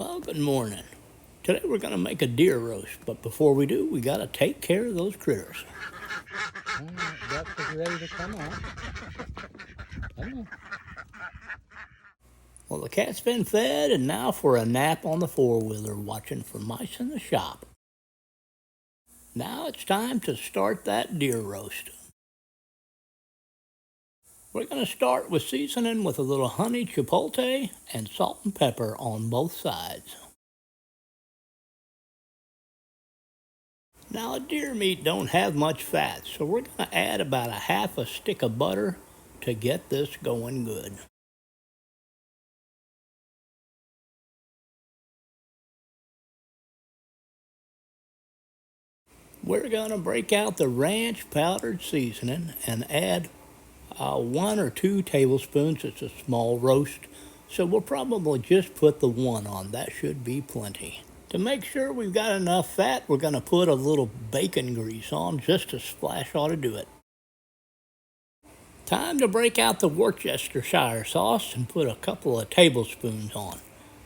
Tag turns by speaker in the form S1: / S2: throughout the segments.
S1: Well, good morning. Today we're going to make a deer roast, but before we do, we got to take care of those critters.
S2: All right, breakfast is ready to come on. Come on.
S1: Well, the cat's been fed, and now for a nap on the four-wheeler, watching for mice in the shop. Now it's time to start that deer roast. We're going to start with seasoning with a little honey chipotle and salt and pepper on both sides. Now, deer meat don't have much fat, so we're going to add about a half a stick of butter to get this going good. We're going to break out the ranch powdered seasoning and add 1 or 2 tablespoons. It's a small roast, so we'll probably just put the 1 on. That should be plenty. To make sure we've got enough fat, we're going to put a little bacon grease on. Just a splash ought to do it. Time to break out the Worcestershire sauce and put a couple of tablespoons on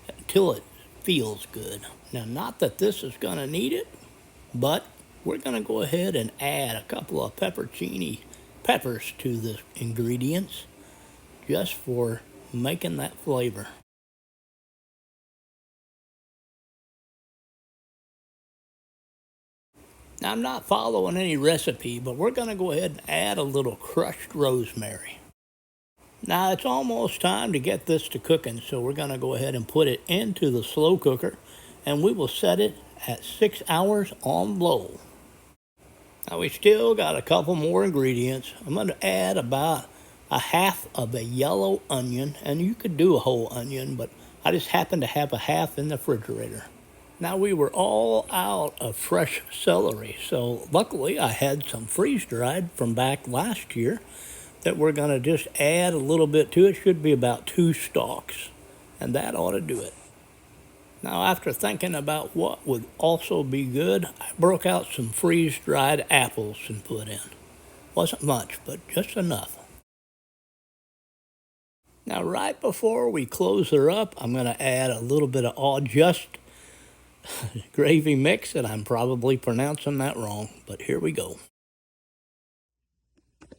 S1: until it feels good. Now, not that this is going to need it, but we're going to go ahead and add a couple of pepperoncini peppers to the ingredients just for making that flavor. Now, I'm not following any recipe, but we're going to go ahead and add a little crushed rosemary. Now, it's almost time to get this to cooking, so we're going to go ahead and put it into the slow cooker, and we will set it at 6 hours on low. Now, we still got a couple more ingredients. I'm going to add about a half of a yellow onion, and you could do a whole onion, but I just happen to have a half in the refrigerator. Now, we were all out of fresh celery, so luckily I had some freeze-dried from back last year that we're going to just add a little bit to it. Should be about 2 stalks, and that ought to do it. Now, after thinking about what would also be good, I broke out some freeze-dried apples and put in. Wasn't much, but just enough. Now, right before we close her up, I'm going to add a little bit of all just gravy mix, and I'm probably pronouncing that wrong, but here we go.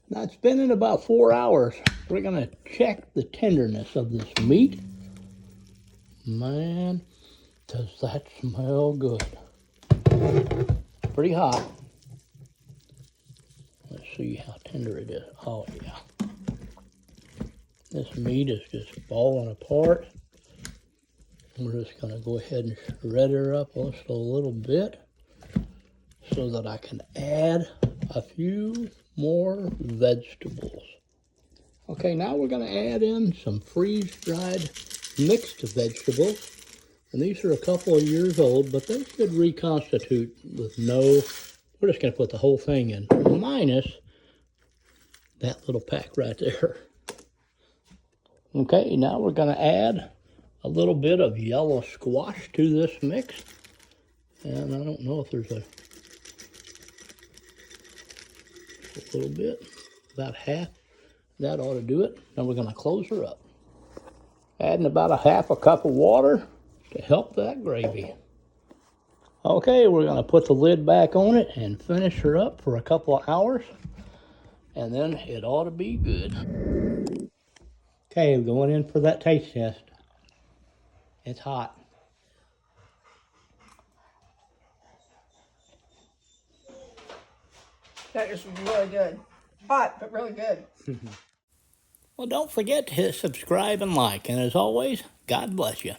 S1: Now, it's been in about 4 hours. We're going to check the tenderness of this meat. Man, does that smell good. Pretty hot. Let's see how tender it is. Oh, yeah. This meat is just falling apart. We're just going to go ahead and shred her up just a little bit so that I can add a few more vegetables. Okay, now we're going to add in some freeze-dried mixed vegetables. And these are a couple of years old, but they should reconstitute with we're just going to put the whole thing in, minus that little pack right there. Okay, now we're going to add a little bit of yellow squash to this mix. And I don't know if there's a little bit, about half. That ought to do it. Now we're going to close her up. Adding about a half a cup of water to help that gravy. Okay, we're going to put the lid back on it and finish her up for a couple of hours, and then it ought to be good. Okay, we're going in for that taste test. It's hot.
S3: That is really good. Hot, but really good.
S1: Well, don't forget to hit subscribe and like, and as always, God bless you.